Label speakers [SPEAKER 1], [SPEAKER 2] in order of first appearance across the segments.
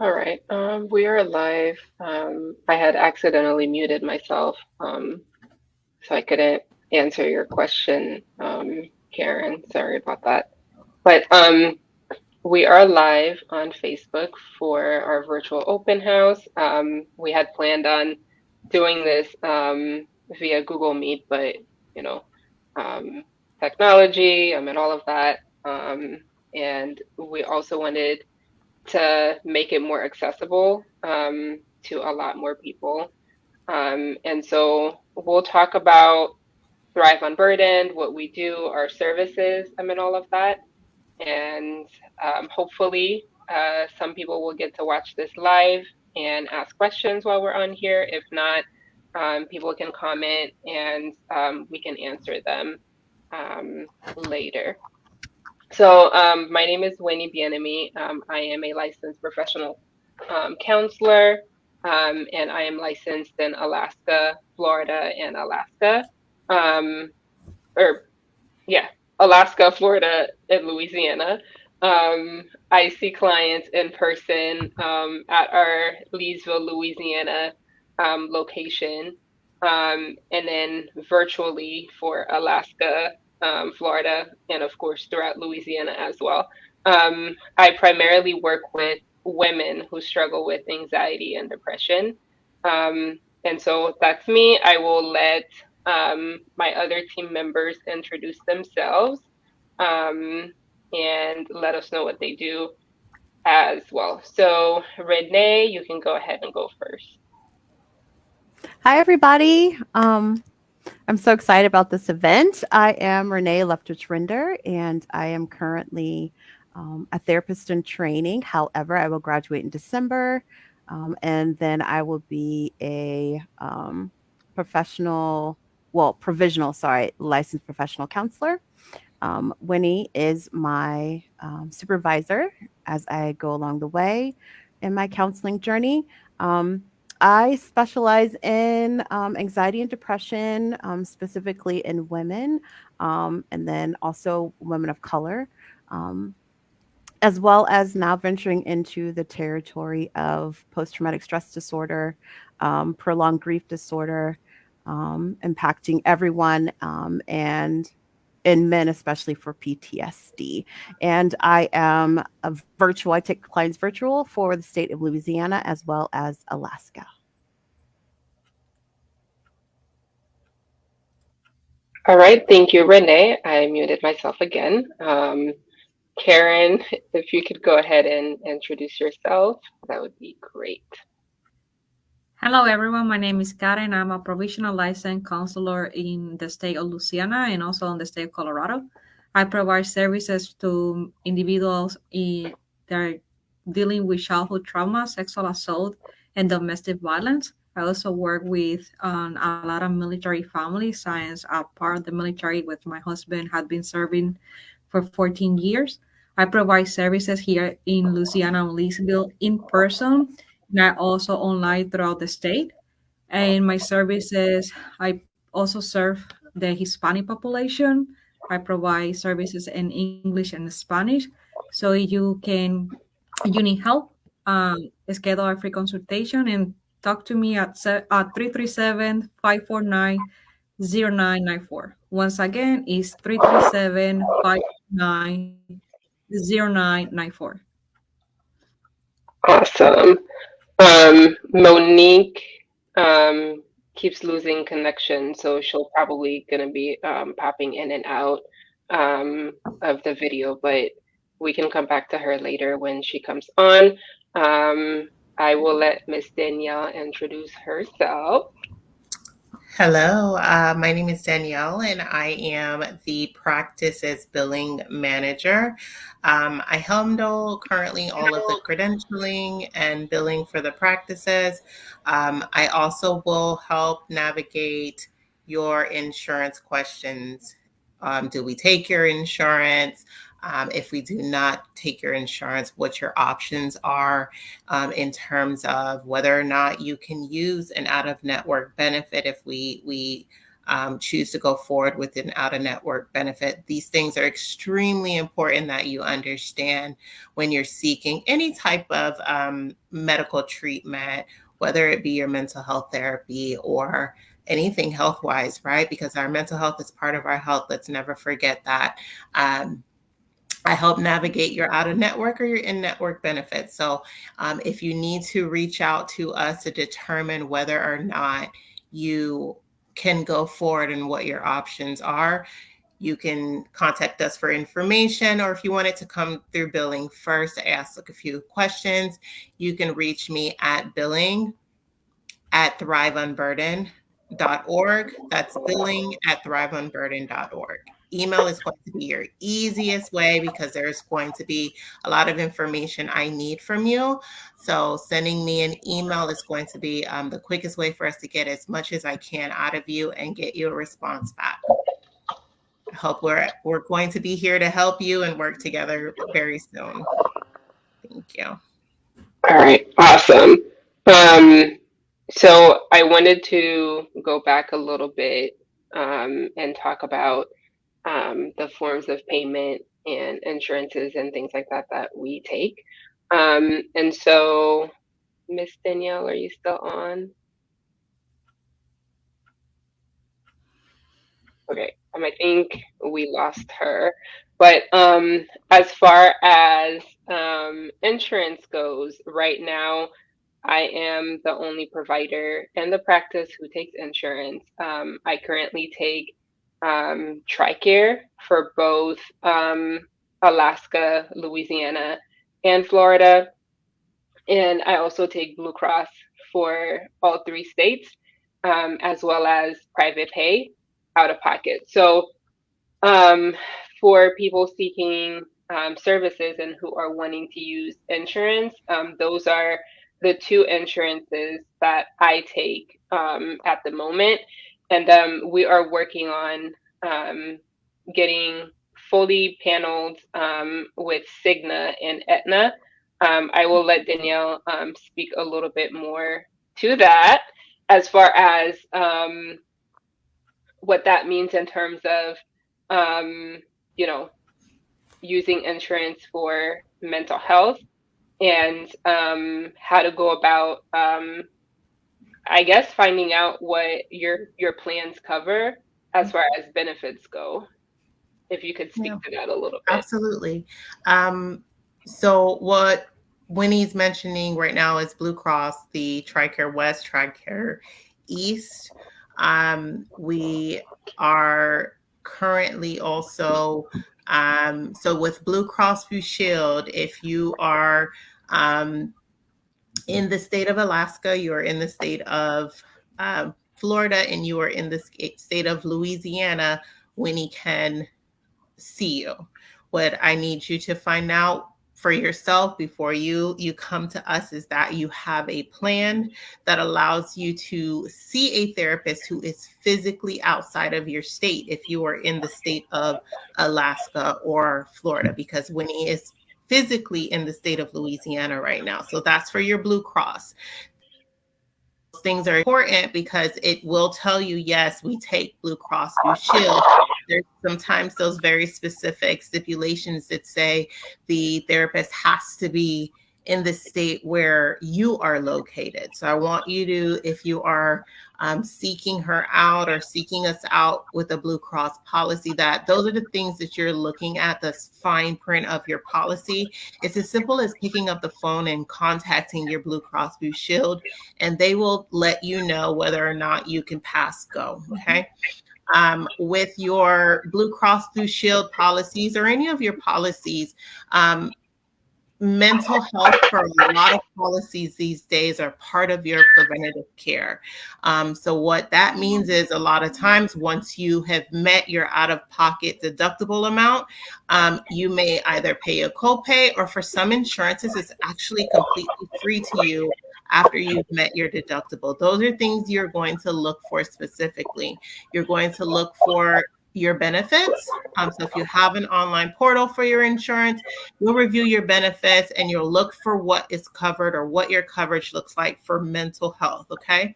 [SPEAKER 1] All right. We are live. I had accidentally muted myself, so I couldn't answer your question, Karen. Sorry about that. But we are live on Facebook for our virtual open house. We had planned on doing this via Google Meet, but you know, um, technology, and all of that. And we also wanted to make it more accessible to a lot more people. And so we'll talk about Thrive Unburdened, what we do, our services, and all of that. And hopefully, some people will get to watch this live and ask questions while we're on here. If not, people can comment and we can answer them later. So, my name is Winnie Bienemy. I am a licensed professional counselor, and I am licensed in Alaska, Florida, and Alaska. Um, or, yeah, Alaska, Florida, and Louisiana. I see clients in person at our Leesville, Louisiana location, and then virtually for Alaska, Florida, and of course throughout Louisiana as well. I primarily work with women who struggle with anxiety and depression. And so that's me. I will let my other team members introduce themselves um, and let us know what they do as well. So, Renee, you can go ahead and go first.
[SPEAKER 2] Hi, everybody. I'm so excited about this event. I am Renee Leftwich-Rinder, and I am currently a therapist in training. However, I will graduate in December, and then I will be a licensed professional counselor. Winnie is my supervisor as I go along the way in my counseling journey. Um, I specialize in anxiety and depression, specifically in women, and then also women of color, um, as well as now venturing into the territory of post traumatic stress disorder, prolonged grief disorder, impacting everyone, and in men, especially for PTSD. And I am a virtual, I take clients virtual for the state of Louisiana as well as Alaska.
[SPEAKER 1] All right, thank you, Renee. I muted myself again. Karen, if you could go ahead and introduce yourself, that would be great.
[SPEAKER 3] Hello, everyone. My name is Karen. I'm a provisional licensed counselor in the state of Louisiana and also in the state of Colorado. I provide services to individuals that are dealing with childhood trauma, sexual assault, and domestic violence. I also work with a lot of military families since I'm part of the military with my husband had been serving for 14 years. I provide services here in Louisiana and Leesville in person and also online throughout the state. And my services, I also serve the Hispanic population. I provide services in English and Spanish. So you need help, schedule a free consultation and talk to me at 337-549-0994. Once again, it's 337-549-0994.
[SPEAKER 1] Awesome. Monique um, keeps losing connection, so she'll probably gonna be popping in and out of the video, but we can come back to her later when she comes on. I will let Miss Danielle introduce herself.
[SPEAKER 4] Hello, my name is Danielle, and I am the practices billing manager. I handle currently all of the credentialing and billing for the practices. I also will help navigate your insurance questions. Do we take your insurance? If we do not take your insurance, what your options are in terms of whether or not you can use an out of network benefit if we choose to go forward with an out-of-network benefit. These things are extremely important that you understand when you're seeking any type of medical treatment, whether it be your mental health therapy or anything health-wise, right? Because our mental health is part of our health. Let's never forget that. I help navigate your out-of-network or your in-network benefits. So if you need to reach out to us to determine whether or not you can go forward and what your options are, you can contact us for information, or if you want it to come through billing first to ask a few questions, you can reach me at billing@thriveunburdened.org. That's billing@thriveunburdened.org. Email is going to be your easiest way because there's going to be a lot of information I need from you. So sending me an email is going to be the quickest way for us to get as much as I can out of you and get you a response back. I hope we're going to be here to help you and work together very soon. Thank you.
[SPEAKER 1] All right, awesome. So I wanted to go back a little bit and talk about the forms of payment and insurances and things like that that we take. And so, Miss Danielle, are you still on? Okay, I think we lost her. But as far as insurance goes, right now, I am the only provider in the practice who takes insurance. I currently take Tricare for both Alaska, Louisiana, and Florida. And I also take Blue Cross for all 3 states, as well as private pay out of pocket. So for people seeking services and who are wanting to use insurance, those are the 2 insurances that I take at the moment. And we are working on getting fully paneled with Cigna and Aetna. I will let Danielle speak a little bit more to that as far as what that means in terms of, you know, using insurance for mental health and how to go about, I guess, finding out what your plans cover as far as benefits go. If you could speak to that a little bit.
[SPEAKER 4] Absolutely. So what Winnie's mentioning right now is Blue Cross, the Tricare West, Tricare East. We are currently also, so with Blue Cross Blue Shield, if you are in the state of Alaska, you are in the state of Florida, and you are in the state of Louisiana, Winnie can see you. What I need you to find out for yourself before you come to us is that you have a plan that allows you to see a therapist who is physically outside of your state if you are in the state of Alaska or Florida, because Winnie is physically in the state of Louisiana right now. So that's for your Blue Cross. Things are important because it will tell you, yes, we take Blue Cross Blue Shield. There's sometimes those very specific stipulations that say the therapist has to be in the state where you are located. So I want you to, if you are seeking her out or seeking us out with a Blue Cross policy, that those are the things that you're looking at, the fine print of your policy. It's as simple as picking up the phone and contacting your Blue Cross Blue Shield, and they will let you know whether or not you can pass go, okay? With your Blue Cross Blue Shield policies or any of your policies, mental health for a lot of policies these days are part of your preventative care. So what that means is a lot of times once you have met your out-of-pocket deductible amount, you may either pay a copay, or for some insurances, it's actually completely free to you after you've met your deductible. Those are things you're going to look for specifically. You're going to look for your benefits. So if you have an online portal for your insurance, you'll review your benefits and you'll look for what is covered or what your coverage looks like for mental health, okay?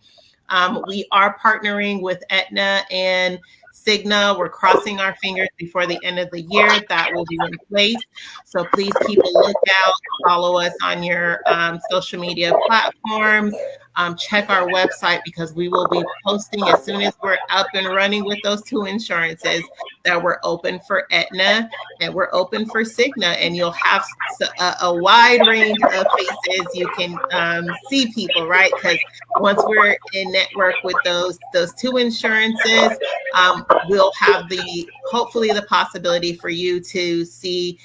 [SPEAKER 4] We are partnering with Aetna and Cigna. We're crossing our fingers before the end of the year that will be in place. So please keep a lookout. Follow us on your social media platforms. Check our website because we will be posting as soon as we're up and running with those two insurances that we're open for Aetna and we're open for Cigna. And you'll have a wide range of faces. You can see people, right? Because once we're in network with those two insurances, we'll have hopefully the possibility for you to see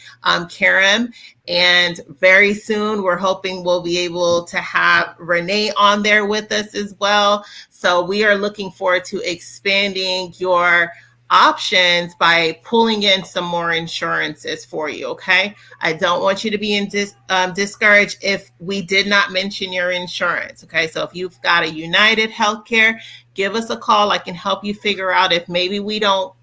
[SPEAKER 4] Karen. And very soon, we're hoping we'll be able to have Renee on there with us as well. So we are looking forward to expanding your options by pulling in some more insurances for you. Okay. I don't want you to be discouraged if we did not mention your insurance. Okay. So if you've got a United Healthcare, give us a call. I can help you figure out if maybe we don't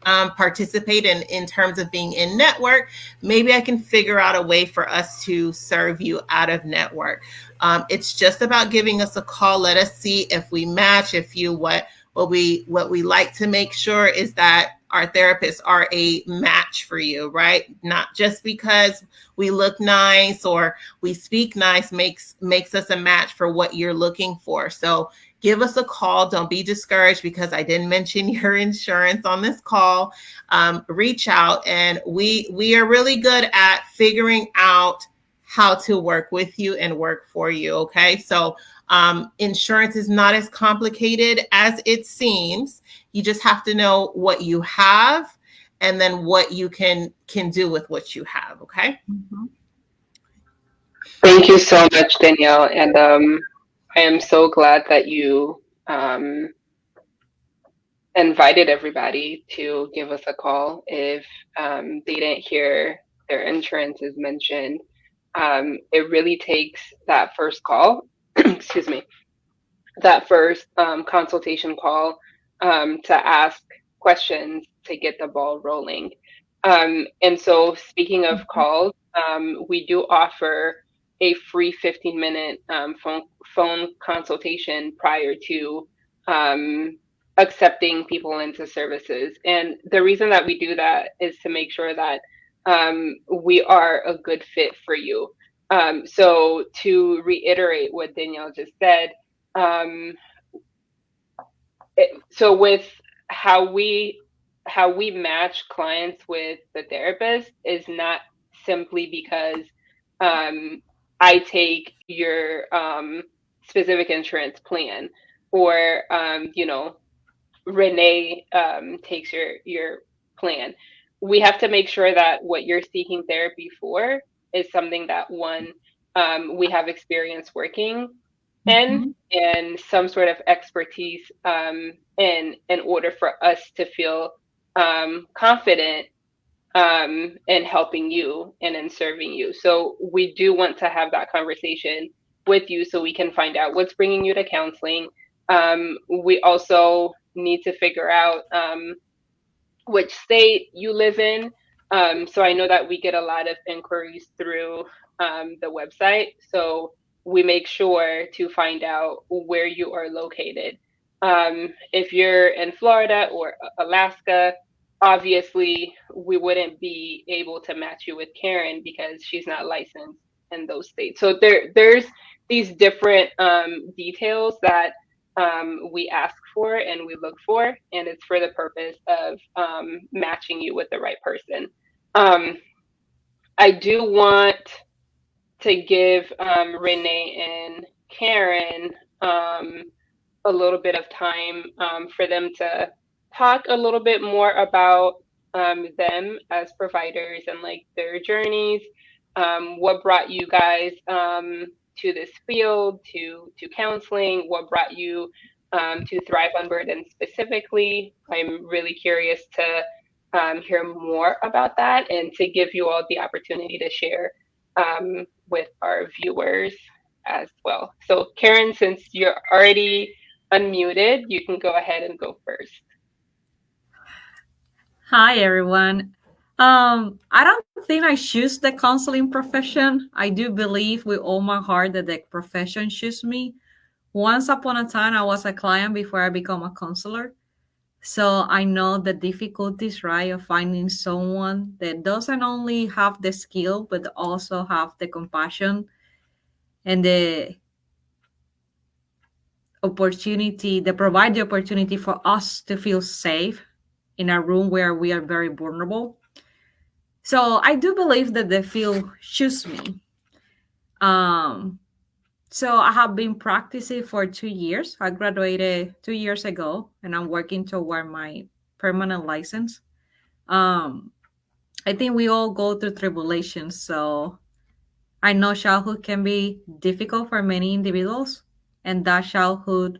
[SPEAKER 4] participate in terms of being in network. Maybe I can figure out a way for us to serve you out of network. It's just about giving us a call. Let us see if we match. What we like to make sure is that our therapists are a match for you, right? Not just because we look nice or we speak nice makes us a match for what you're looking for. So give us a call. Don't be discouraged because I didn't mention your insurance on this call. Reach out, and we are really good at figuring out how to work with you and work for you. Okay, so insurance is not as complicated as it seems. You just have to know what you have and then what you can do with what you have. Okay.
[SPEAKER 2] Mm-hmm.
[SPEAKER 1] Thank you so much, Danielle. And I am so glad that you invited everybody to give us a call if they didn't hear their insurance is mentioned. It really takes that first call, excuse me, that first consultation call to ask questions to get the ball rolling. And so speaking of calls, we do offer a free 15-minute phone consultation prior to accepting people into services. And the reason that we do that is to make sure that we are a good fit for you. So to reiterate what Danielle just said, so with how we match clients with the therapist is not simply because I take your specific insurance plan or Renee takes your plan. We have to make sure that what you're seeking therapy for is something that one we have experience working in and some sort of expertise in order for us to feel confident in helping you and in serving you. So we do want to have that conversation with you so we can find out what's bringing you to counseling. We also need to figure out which state you live in. So I know that we get a lot of inquiries through the website. So we make sure to find out where you are located. If you're in Florida or Alaska, obviously we wouldn't be able to match you with Karen because she's not licensed in those states. So there's these different details that we ask for and we look for, and it's for the purpose of matching you with the right person. I do want to give Renee and Karen a little bit of time for them to talk a little bit more about them as providers and like their journeys. What brought you guys to this field, to counseling? What brought you to Thrive Unburdened specifically? I'm really curious to hear more about that and to give you all the opportunity to share with our viewers as well. So Karen, since you're already unmuted, you can go ahead and go first.
[SPEAKER 3] Hi, everyone. I don't think I choose the counseling profession. I do believe with all my heart that the profession chose me. once upon a time, I was a client before I become a counselor. So I know the difficulties, right, of finding someone that doesn't only have the skill, but also have the compassion and the opportunity, they provide the opportunity for us to feel safe in a room where we are very vulnerable. So I do believe that the field choose me. Um, so I have been practicing for 2 years. I graduated 2 years ago, and I'm working toward my permanent license. Um, I think we all go through tribulations. So I know childhood can be difficult for many individuals, and that childhood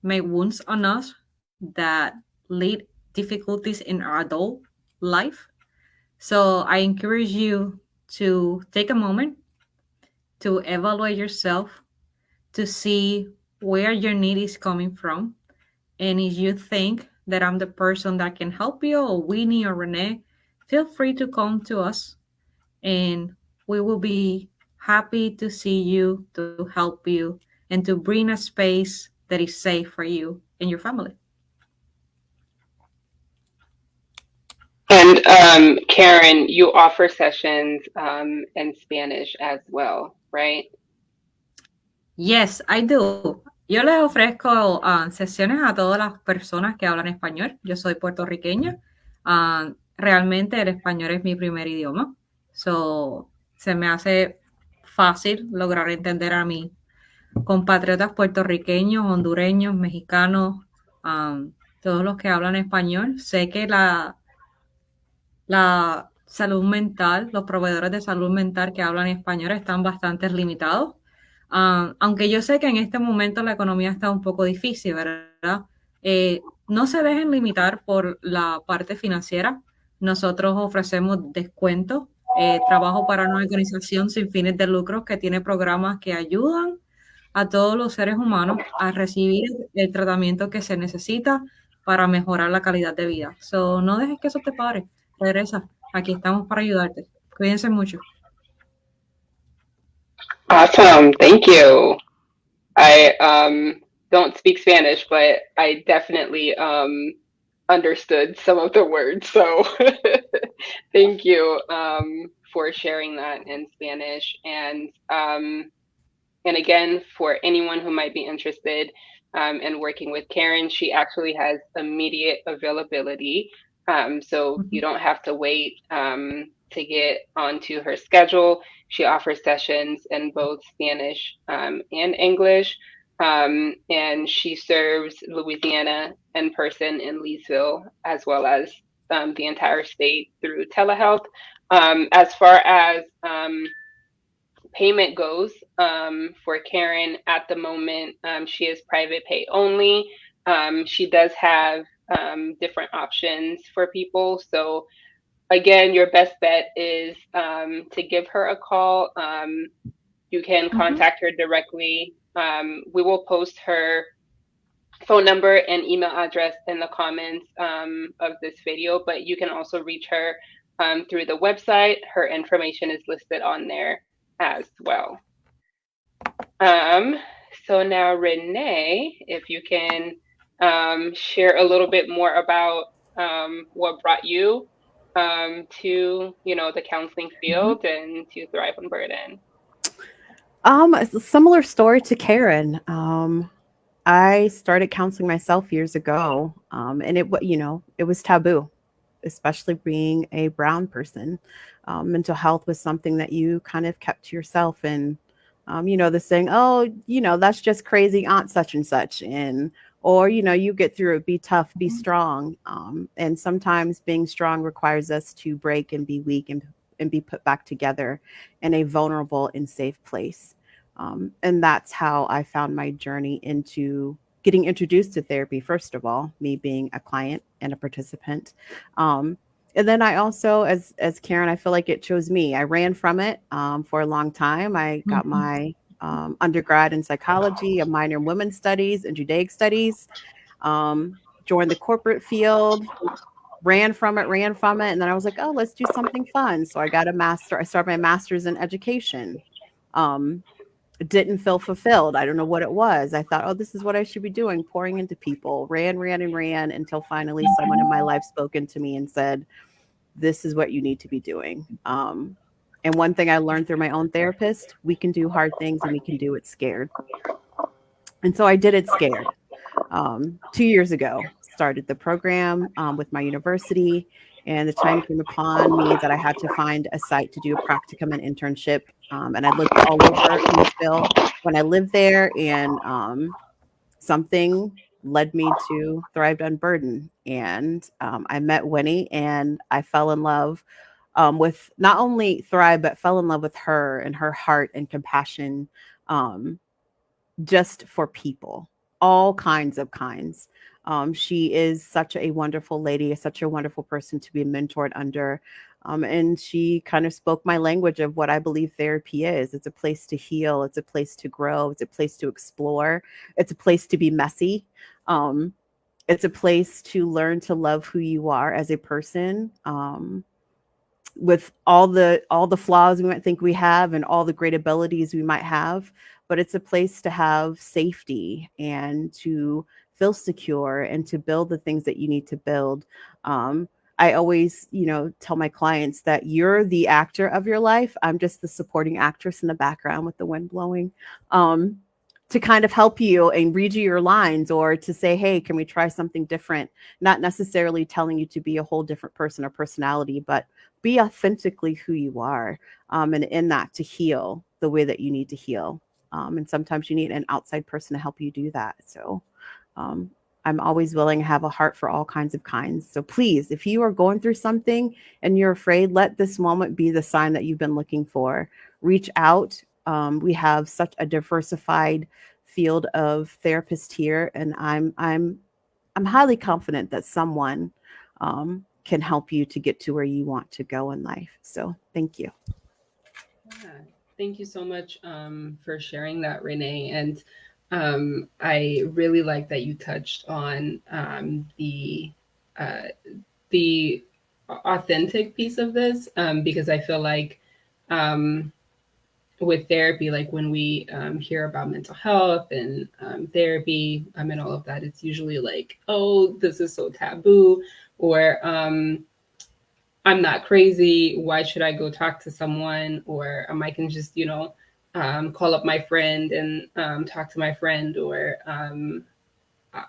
[SPEAKER 3] may wounds on us that lead difficulties in our adult life. So I encourage you to take a moment to evaluate yourself to see where your need is coming from. And if you think that I'm the person that can help you, or Winnie or Renee, feel free to come to us and we will be happy to see you, to help you, and to bring a space that is safe for you and your family.
[SPEAKER 1] And Karen, you offer sessions in Spanish as well, right?
[SPEAKER 3] Yes, I do. Yo les ofrezco sesiones a todas las personas que hablan español. Yo soy puertorriqueña. Realmente el español es mi primer idioma. So, se me hace fácil lograr entender a mis compatriotas puertorriqueños, hondureños, mexicanos, todos los que hablan español. Sé que la salud mental, los proveedores de salud mental que hablan español están bastante limitados. Aunque yo sé que en este momento la economía está un poco difícil, ¿verdad? No se dejen limitar por la parte financiera. Nosotros ofrecemos descuentos. Trabajo para una organización sin fines de lucro que tiene programas que ayudan a todos los seres humanos a recibir el tratamiento que se necesita para mejorar la calidad de vida. So, no dejes que eso te pare. Regresa. Aquí estamos para ayudarte. Cuídense mucho.
[SPEAKER 1] Awesome. Thank you. I don't speak Spanish, but I definitely understood some of the words. So thank you for sharing that in Spanish. And again, for anyone who might be interested in working with Karen, she actually has immediate availability. So you don't have to wait to get onto her schedule. She offers sessions in both Spanish and English. And she serves Louisiana in person in Leesville, as well as the entire state through telehealth. As far as payment goes, for Karen at the moment, she is private pay only. She does have different options for people. So again, your best bet is to give her a call. You can contact her directly. We will post her phone number and email address in the comments of this video, but you can also reach her through the website. Her information is listed on there as well. So now, Renee, if you can share a little bit more about what brought you to, the counseling field and to Thrive on Burden.
[SPEAKER 2] It's a similar story to Karen. I started counseling myself years ago, and it was taboo, especially being a brown person. Mental health was something that you kind of kept to yourself, and the saying, oh, that's just crazy aunt such and such, or you get through it, be tough, be strong. And sometimes being strong requires us to break and be weak and be put back together in a vulnerable and safe place. And that's how I found my journey into getting introduced to therapy, first of all, me being a client and a participant. And then I also, as Karen, I feel like it chose me. I ran from it for a long time. I got my undergrad in psychology, a minor in women's studies and Judaic studies, joined the corporate field, ran from it. And then I was like, oh, let's do something fun. So I got a master. I started my master's in education. didn't feel fulfilled. I don't know what it was. I thought, oh, this is what I should be doing, pouring into people. Ran until finally someone in my life spoke into me and said, this is what you need to be doing. And one thing I learned through my own therapist, we can do hard things and we can do it scared. And so I did it scared. 2 years ago, started the program with my university, and the time came upon me that I had to find a site to do a practicum and internship. And I looked all over Leesville when I lived there, and something led me to Thrive Unburdened. And I met Winnie, and I fell in love with not only Thrive, but fell in love with her and her heart and compassion, just for people, all kinds of kinds. She is such a wonderful lady, such a wonderful person to be mentored under. And she kind of spoke my language of what I believe therapy is. It's a place to heal. It's a place to grow. It's a place to explore. It's a place to be messy. It's a place to learn to love who you are as a person. With all the flaws we might think we have and all the great abilities we might have, but it's a place to have safety and to feel secure and to build the things that you need to build. I always, tell my clients that you're the actor of your life. I'm just the supporting actress in the background with the wind blowing, to kind of help you and read you your lines, or to say, hey, can we try something different? Not necessarily telling you to be a whole different person or personality, but be authentically who you are, and in that to heal the way that you need to heal. And sometimes you need an outside person to help you do that. So I'm always willing to have a heart for all kinds of kinds. So please, if you are going through something and you're afraid, let this moment be the sign that you've been looking for. Reach out. We have such a diversified field of therapists here, and I'm highly confident that someone can help you to get to where you want to go in life. So thank you.
[SPEAKER 5] Yeah, thank you so much for sharing that, Renee. And I really like that you touched on the authentic piece of this, because I feel like with therapy, like when we hear about mental health and therapy and all of that, it's usually like, oh, this is so taboo, or I'm not crazy. Why should I go talk to someone? Or I can just, call up my friend and talk to my friend, or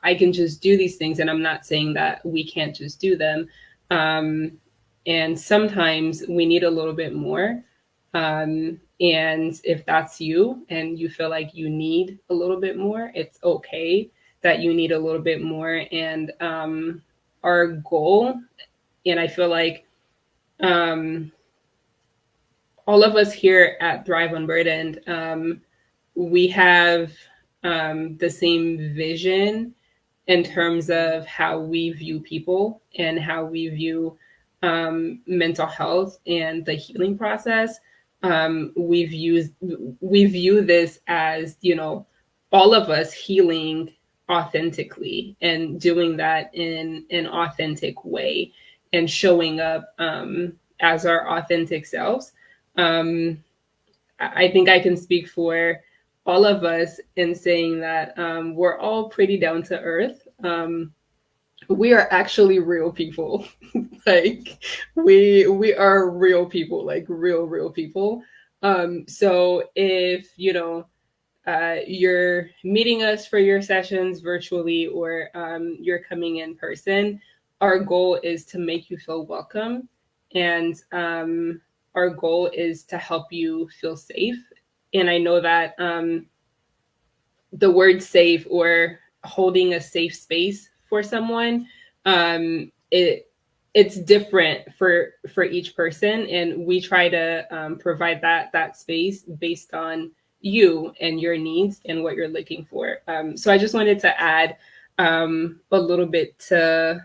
[SPEAKER 5] I can just do these things. And I'm not saying that we can't just do them. And sometimes we need a little bit more. And if that's you and you feel like you need a little bit more, it's okay that you need a little bit more. And our goal, and I feel like all of us here at Thrive Unburdened, we have the same vision in terms of how we view people and how we view mental health and the healing process. We view this as, all of us healing authentically and doing that in an authentic way and showing up as our authentic selves. I think I can speak for all of us in saying that we're all pretty down to earth. We are actually real people. Like we are real people, like real people. So if you're meeting us for your sessions virtually, or you're coming in person, our goal is to make you feel welcome, and our goal is to help you feel safe. And I know that the word safe, or holding a safe space for someone, it's different for each person, and we try to provide that space based on you and your needs and what you're looking for. So I just wanted to add a little bit to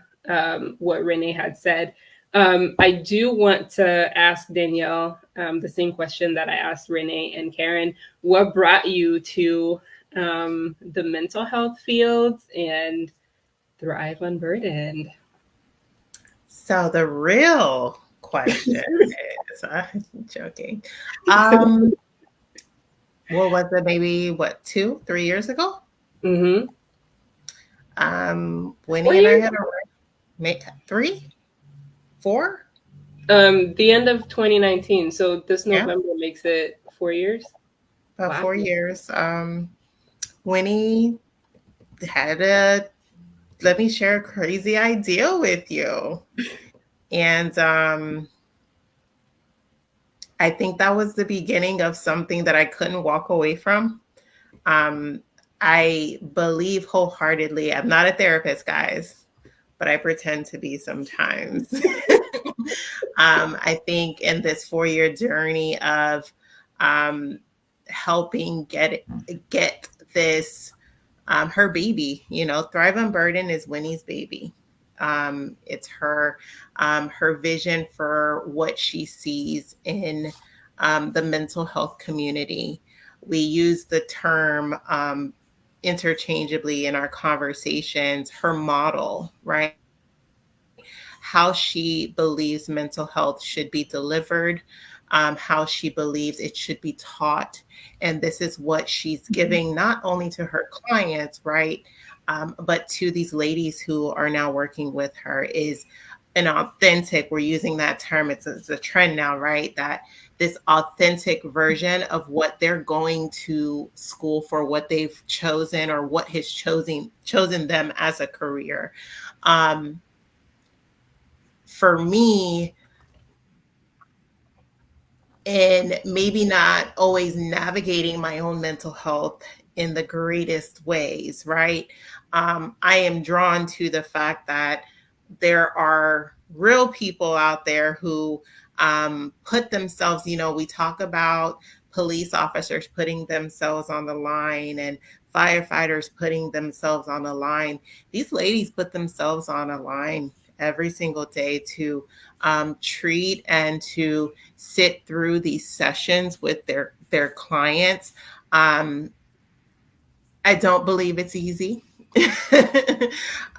[SPEAKER 5] what Renee had said. I do want to ask Danielle the same question that I asked Renee and Karen. What brought you to the mental health fields and Thrive Unburdened?
[SPEAKER 4] So the real question is, I'm joking. what was it? Maybe 2-3 years ago?
[SPEAKER 5] Mm-hmm.
[SPEAKER 4] Winnie
[SPEAKER 5] 4
[SPEAKER 4] and I
[SPEAKER 5] years?
[SPEAKER 4] had 3, 4.
[SPEAKER 5] The end of 2019. So this
[SPEAKER 4] Yeah,
[SPEAKER 5] November makes it 4 years.
[SPEAKER 4] about
[SPEAKER 5] Wow.
[SPEAKER 4] 4 years. Winnie had a let me share a crazy idea with you. And I think that was the beginning of something that I couldn't walk away from. Um, I believe wholeheartedly, I'm not a therapist, guys, but I pretend to be sometimes. I think in this 4-year journey of helping get this her baby, Thrive Unburdened is Winnie's baby. It's her vision for what she sees in the mental health community. We use the term interchangeably in our conversations, her model, right? How she believes mental health should be delivered, how she believes it should be taught. And this is what she's giving not only to her clients, right, but to these ladies who are now working with her is an authentic, we're using that term, it's a trend now, right, that this authentic version of what they're going to school for, what they've chosen or what has chosen them as a career. For me, and maybe not always navigating my own mental health in the greatest ways, right? I am drawn to the fact that there are real people out there who put themselves, we talk about police officers putting themselves on the line and firefighters putting themselves on the line. These ladies put themselves on a line every single day to treat and to sit through these sessions with their clients. I don't believe it's easy.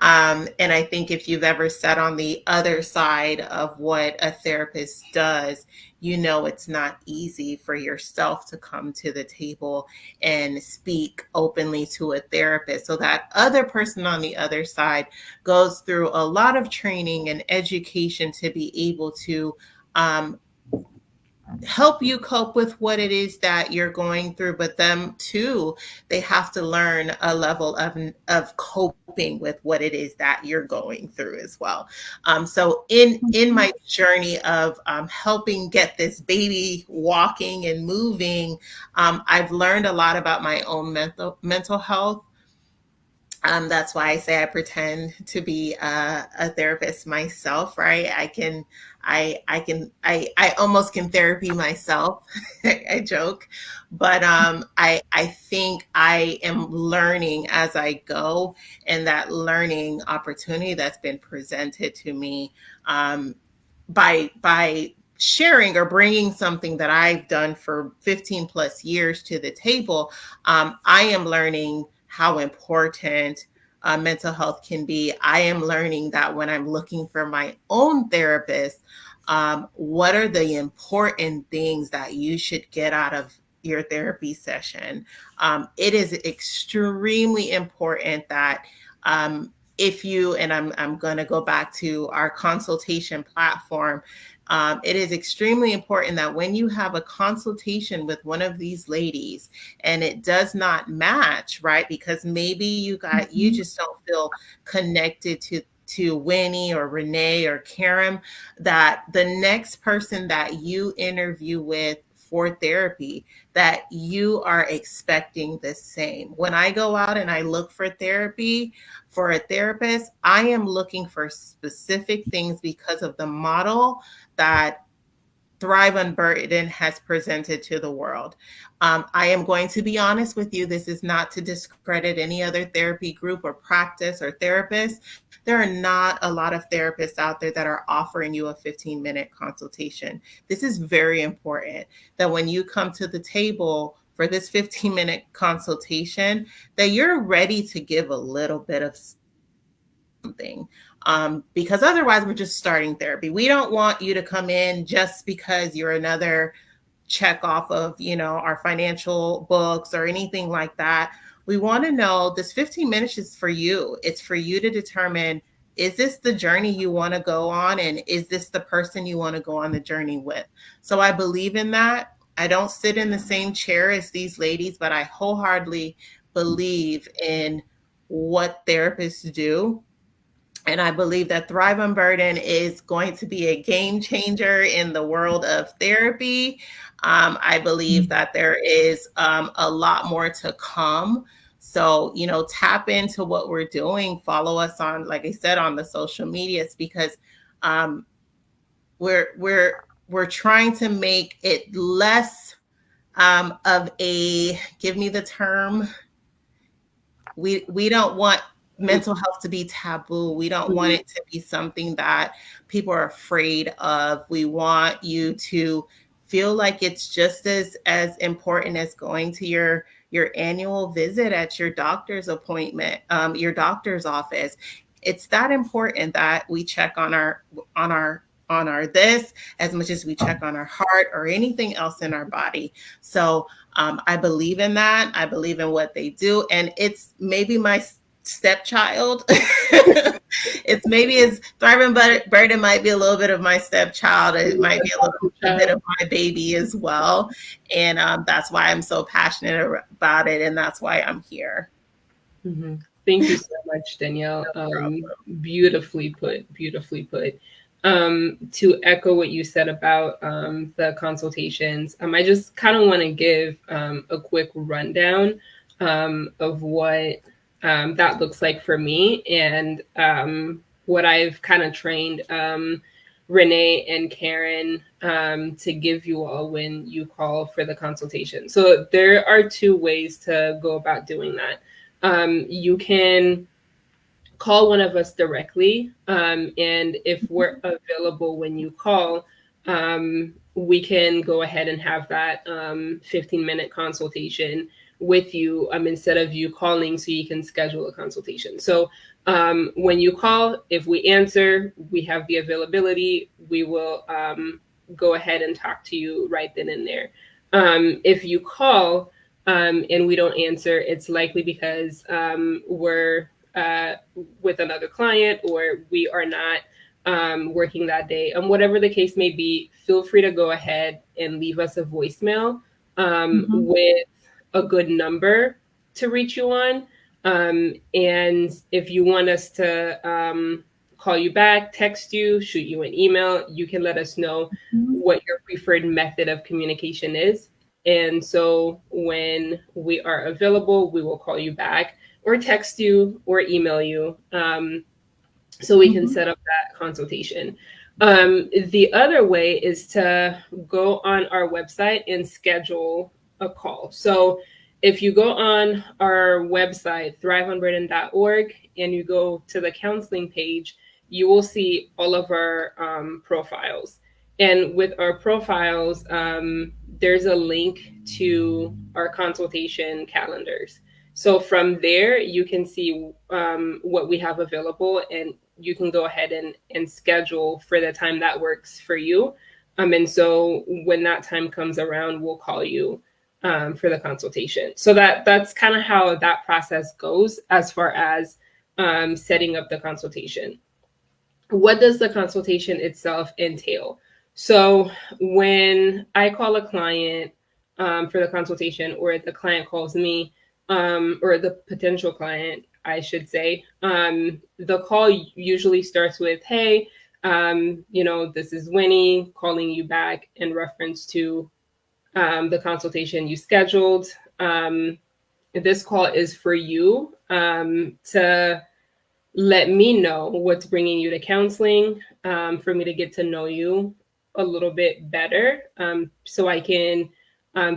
[SPEAKER 4] And I think if you've ever sat on the other side of what a therapist does, it's not easy for yourself to come to the table and speak openly to a therapist. So that other person on the other side goes through a lot of training and education to be able to help you cope with what it is that you're going through, but them too, they have to learn a level of coping with what it is that you're going through as well. So in my journey of helping get this baby walking and moving, I've learned a lot about my own mental health. That's why I say I pretend to be a therapist myself, right? I almost can therapy myself. I joke, but I think I am learning as I go, and that learning opportunity that's been presented to me by sharing or bringing something that I've done for 15 plus years to the table. I am learning how important mental health can be. I am learning that when I'm looking for my own therapist, what are the important things that you should get out of your therapy session? It is extremely important that if you, and I'm going to go back to our consultation platform, it is extremely important that when you have a consultation with one of these ladies and it does not match, right? Because maybe you just don't feel connected to Winnie or Renee or Karen, that the next person that you interview with for therapy, that you are expecting the same. When I go out and I look for therapy for a therapist, I am looking for specific things because of the model that Thrive Unburdened has presented to the world. I am going to be honest with you. This is not to discredit any other therapy group or practice or therapist. There are not a lot of therapists out there that are offering you a 15-minute consultation. This is very important that when you come to the table for this 15-minute consultation, that you're ready to give a little bit of something. Because otherwise we're just starting therapy. We don't want you to come in just because you're another check off of, our financial books or anything like that. We want to know this 15 minutes is for you. It's for you to determine, is this the journey you want to go on? And is this the person you want to go on the journey with? So I believe in that. I don't sit in the same chair as these ladies, but I wholeheartedly believe in what therapists do. And I believe that Thrive Unburdened is going to be a game changer in the world of therapy. I believe that there is a lot more to come. So, tap into what we're doing. Follow us on, like I said, on the social medias, because we're trying to make it less of a, give me the term. We don't want mental health to be taboo. We don't want it to be something that people are afraid of. We want you to feel like it's just as important as going to your annual visit at your doctor's appointment, your doctor's office. It's that important that we check on our this as much as we check on our heart or anything else in our body. So I believe in that. I believe in what they do. And it's maybe my stepchild. It's maybe as Thrive Unburdened might be a little bit of my stepchild. It might be a little bit of my baby as well. And that's why I'm so passionate about it. And that's why I'm here.
[SPEAKER 5] Mm-hmm. Thank you so much, Danielle. Beautifully put. To echo what you said about the consultations, I just kind of want to give a quick rundown of what that looks like for me and what I've kind of trained Renee and Karen to give you all when you call for the consultation. So there are two ways to go about doing that. You can call one of us directly. And if we're available when you call, we can go ahead and have that 15-minute consultation with you instead of you calling so you can schedule a consultation. So when you call, if we answer, we have the availability, we will go ahead and talk to you right then and there. If you call and we don't answer, it's likely because we're with another client or we are not working that day. Whatever the case may be, feel free to go ahead and leave us a voicemail with a good number to reach you on. And if you want us to call you back, text you, shoot you an email, you can let us know what your preferred method of communication is. And so when we are available, we will call you back or text you or email you so we can set up that consultation. The other way is to go on our website and schedule a call. So if you go on our website, thriveunburdened.org, and you go to the counseling page, you will see all of our profiles. And with our profiles, there's a link to our consultation calendars. So from there, you can see what we have available, and you can go ahead and schedule for the time that works for you. And so when that time comes around, we'll call you for the consultation. So that's kind of how that process goes as far as setting up the consultation. What does the consultation itself entail? So when I call a client for the consultation, or the client calls me, or the potential client, I should say, the call usually starts with, hey, this is Winnie calling you back in reference to the consultation you scheduled. This call is for you to let me know what's bringing you to counseling, for me to get to know you a little bit better, so I can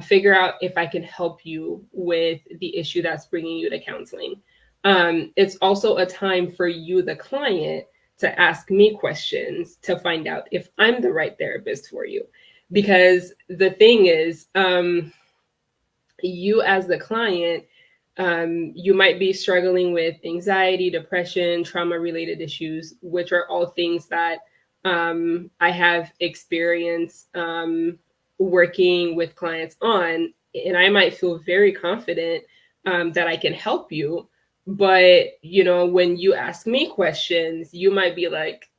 [SPEAKER 5] figure out if I can help you with the issue that's bringing you to counseling. It's also a time for you, the client, to ask me questions to find out if I'm the right therapist for you. Because the thing is, you as the client, you might be struggling with anxiety, depression, trauma-related issues, which are all things that I have experienced working with clients on, and I might feel very confident that I can help you. But, when you ask me questions, you might be like,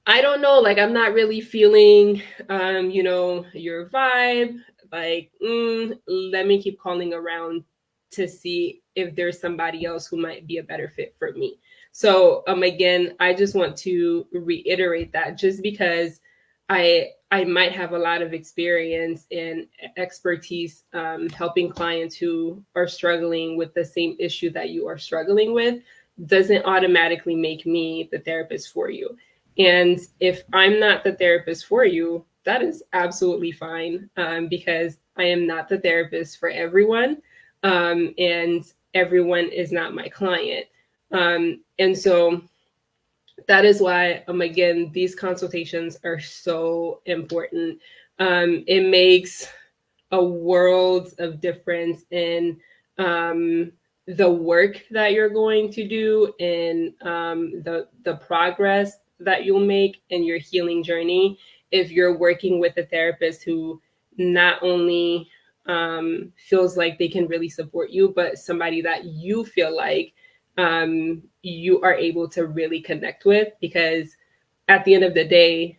[SPEAKER 5] I don't know, like, I'm not really feeling, your vibe. Like, let me keep calling around to see if there's somebody else who might be a better fit for me. So, again, I just want to reiterate that just because I might have a lot of experience and expertise helping clients who are struggling with the same issue that you are struggling with doesn't automatically make me the therapist for you. And if I'm not the therapist for you, that is absolutely fine, because I am not the therapist for everyone, and everyone is not my client. And so that is why, again, these consultations are so important. It makes a world of difference in the work that you're going to do and the progress that you'll make in your healing journey if you're working with a therapist who not only feels like they can really support you, but somebody that you feel like you are able to really connect with. Because at the end of the day,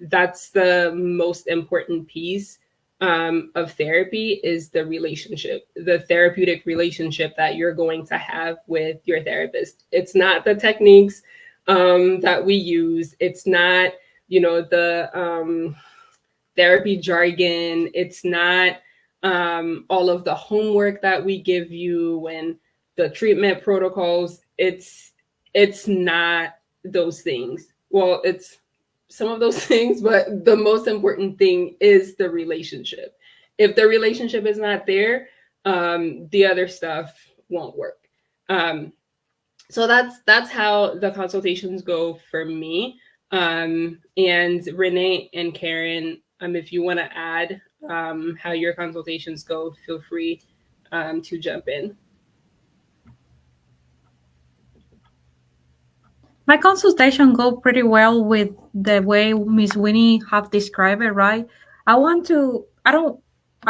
[SPEAKER 5] that's the most important piece of therapy, is the relationship, the therapeutic relationship that you're going to have with your therapist. It's not the techniques that we use. It's not, the therapy jargon. It's not all of the homework that we give you and the treatment protocols. It's not those things. Well, it's some of those things, but the most important thing is the relationship. If the relationship is not there, the other stuff won't work. So that's how the consultations go for me. And Renee and Karen, if you want to add how your consultations go, feel free to jump in.
[SPEAKER 3] My consultation go pretty well with the way Miss Winnie have described it, right? I want to I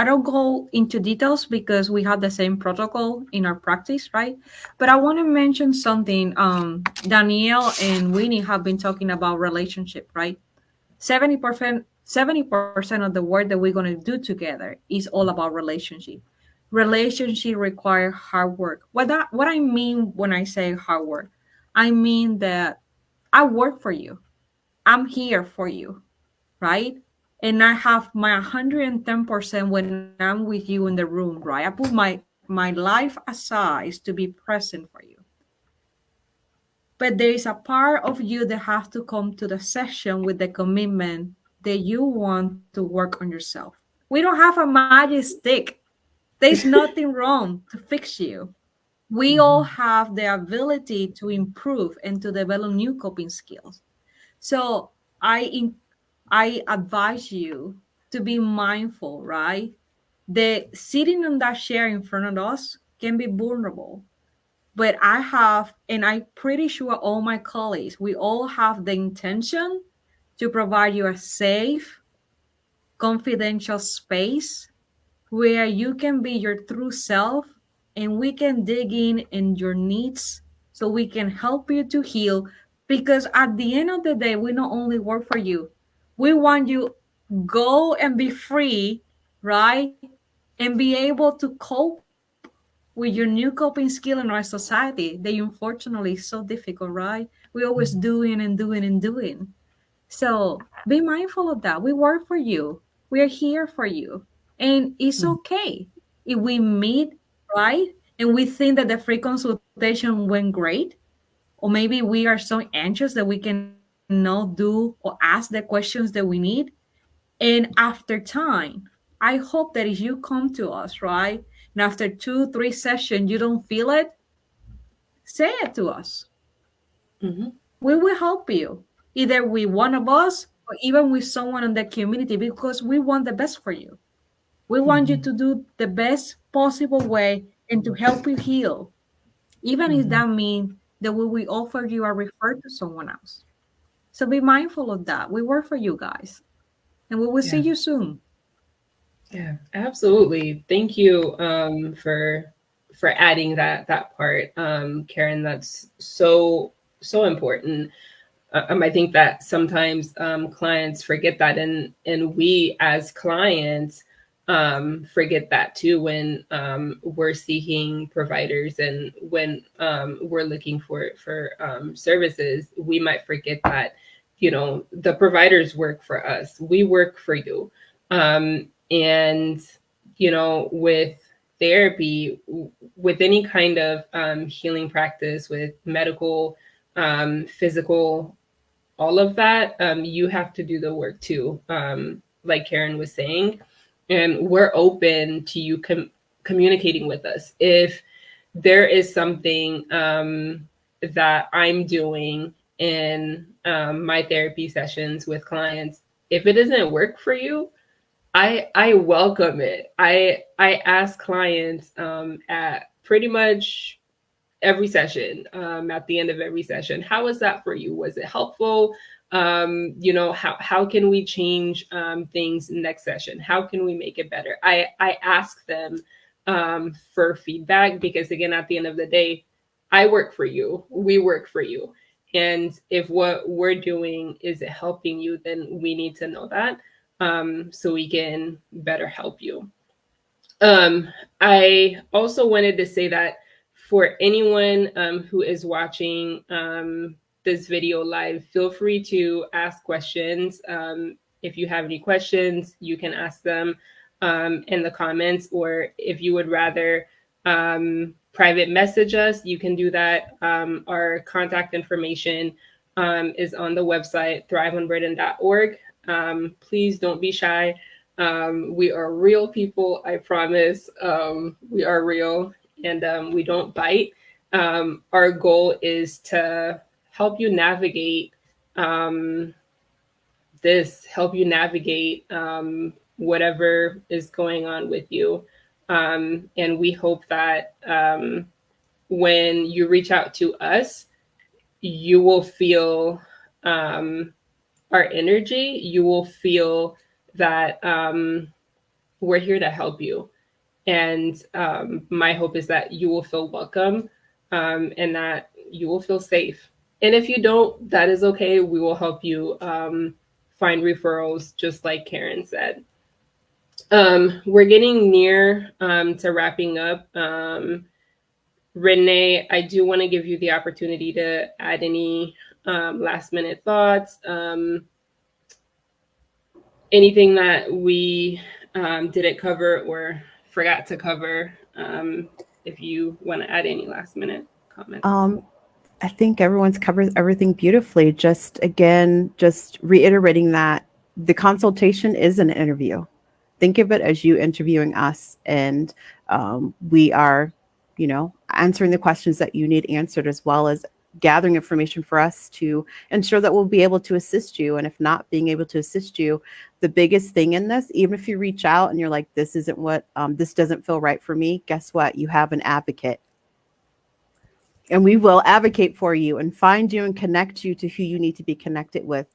[SPEAKER 3] don't go into details because we have the same protocol in our practice, right? But I want to mention something. Danielle and Winnie have been talking about relationship, right? 70% of the work that we're gonna do together is all about relationship. Relationship require hard work. What I mean when I say hard work, I mean that I work for you. I'm here for you, right? And I have my 110% when I'm with you in the room, right? I put my life aside to be present for you. But there is a part of you that has to come to the session with the commitment that you want to work on yourself. We don't have a magic stick. There's nothing wrong to fix you. We all have the ability to improve and to develop new coping skills. So I advise you to be mindful, right? The sitting on that chair in front of us can be vulnerable. But I have, and I'm pretty sure all my colleagues, we all have the intention to provide you a safe, confidential space where you can be your true self and we can dig in your needs so we can help you to heal. Because at the end of the day, we not only work for you, we want you go and be free, right? And be able to cope with your new coping skill in our society. They unfortunately is so difficult, right? We always doing and doing and doing. So be mindful of that. We work for you. We are here for you. And it's okay if we meet, right? And we think that the free consultation went great, or maybe we are so anxious that we cannot do or ask the questions that we need. And after time, I hope that if you come to us, right? And after 2, 3 sessions, you don't feel it, say it to us.
[SPEAKER 5] Mm-hmm.
[SPEAKER 3] We will help you either with one of us or even with someone in the community because we want the best for you. We want you to do the best possible way and to help you heal, even if that means that we will offer you a refer to someone else. So be mindful of that. We work for you guys. And we will see
[SPEAKER 5] Yeah.
[SPEAKER 3] you soon.
[SPEAKER 5] Yeah, absolutely. Thank you for adding that part, Karen. That's so important. I think that sometimes clients forget that, and we as clients forget that too when we're seeking providers and when we're looking for services. We might forget that the providers work for us. We work for you, and with therapy, with any kind of healing practice, with medical, physical, all of that, you have to do the work too, like Karen was saying. And we're open to you communicating with us. If there is something that I'm doing in my therapy sessions with clients, if it doesn't work for you, I welcome it. I ask clients at pretty much every session, at the end of every session, how was that for you? Was it helpful? How can we change things next session? How can we make it better? I ask them for feedback, because again, at the end of the day, I work for you. We work for you. And if what we're doing is helping you, then we need to know that, so we can better help you. I also wanted to say that for anyone who is watching this video live, feel free to ask questions. If you have any questions, you can ask them in the comments, or if you would rather private message us, you can do that. Our contact information is on the website, thriveonburden.org. Please don't be shy. We are real people, I promise. We are real, and we don't bite. Our goal is to help you navigate help you navigate whatever is going on with you. And we hope that when you reach out to us, you will feel our energy. You will feel that we're here to help you. And my hope is that you will feel welcome, and that you will feel safe. And if you don't, that is okay. We will help you find referrals, just like Karen said. We're getting near to wrapping up. Renee, I do want to give you the opportunity to add any last minute thoughts, anything that we didn't cover or forgot to cover, if you want to add any last minute comments.
[SPEAKER 2] I think everyone's covered everything beautifully. Just again, just reiterating that the consultation is an interview. Think of it as you interviewing us, and we are, answering the questions that you need answered, as well as gathering information for us to ensure that we'll be able to assist you. And if not being able to assist you, the biggest thing in this, even if you reach out and you're like, this isn't what, this doesn't feel right for me, guess what? You have an advocate. And we will advocate for you and find you and connect you to who you need to be connected with.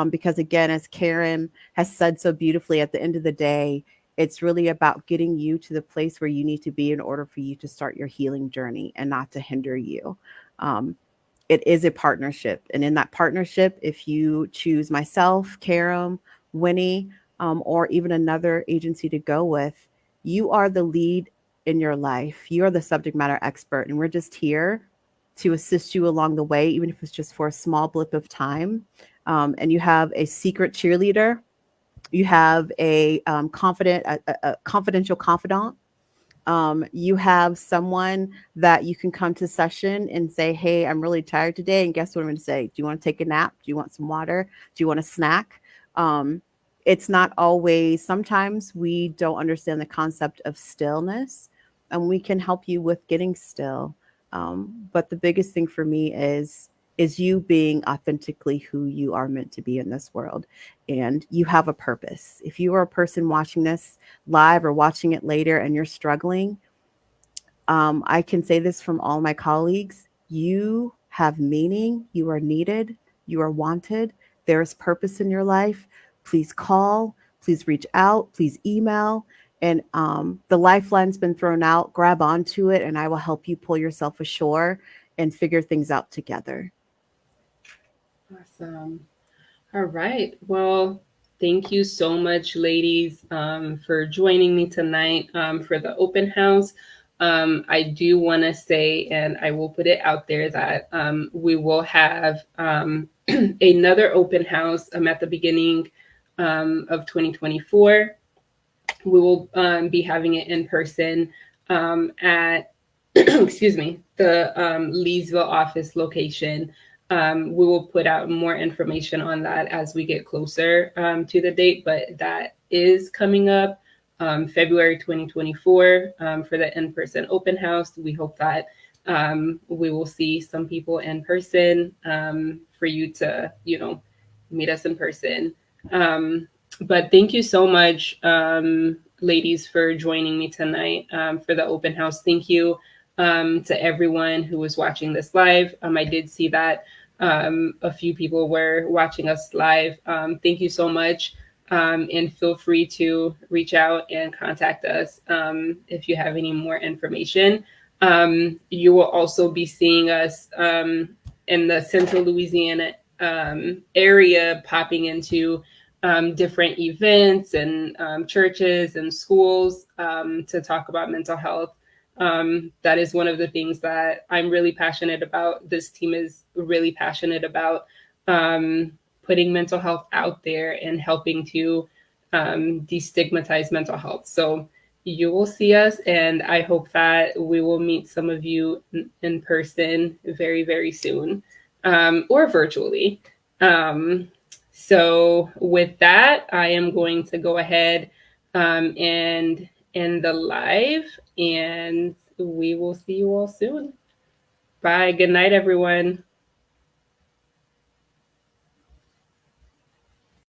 [SPEAKER 2] Because again, as Karen has said so beautifully, at the end of the day, it's really about getting you to the place where you need to be in order for you to start your healing journey, and not to hinder you. It is a partnership. And in that partnership, if you choose myself, Karen, Winnie, or even another agency to go with, you are the lead in your life. You are the subject matter expert. And we're just here to assist you along the way, even if it's just for a small blip of time. And you have a secret cheerleader. You have a confidential confidant. You have someone that you can come to session and say, hey, I'm really tired today. And guess what I'm going to say? Do you want to take a nap? Do you want some water? Do you want a snack? It's not always, sometimes we don't understand the concept of stillness, and we can help you with getting still. But the biggest thing for me is you being authentically who you are meant to be in this world. And you have a purpose. If you are a person watching this live or watching it later and you're struggling, I can say this from all my colleagues: you have meaning, you are needed, you are wanted, there is purpose in your life. Please call, please reach out, please email. And the lifeline's been thrown out. Grab onto it, and I will help you pull yourself ashore and figure things out together.
[SPEAKER 5] Awesome. All right. Well, thank you so much, ladies, for joining me tonight for the open house. I do want to say, and I will put it out there, that we will have another open house at the beginning of 2024. We will be having it in person at, excuse me, the Leesville office location. We will put out more information on that as we get closer to the date, but that is coming up February 2024 for the in-person open house. We hope that we will see some people in person for you to, meet us in person. But thank you so much, ladies, for joining me tonight for the open house. Thank you to everyone who was watching this live. I did see that a few people were watching us live. Thank you so much. And feel free to reach out and contact us if you have any more information. You will also be seeing us in the central Louisiana area, popping into different events and churches and schools to talk about mental health. That is one of the things that I'm really passionate about. This team is really passionate about putting mental health out there and helping to destigmatize mental health. So you will see us, and I hope that we will meet some of you in person very, very soon, or virtually. So with that, I am going to go ahead and end the live, and we will see you all soon. Bye. Good night, everyone.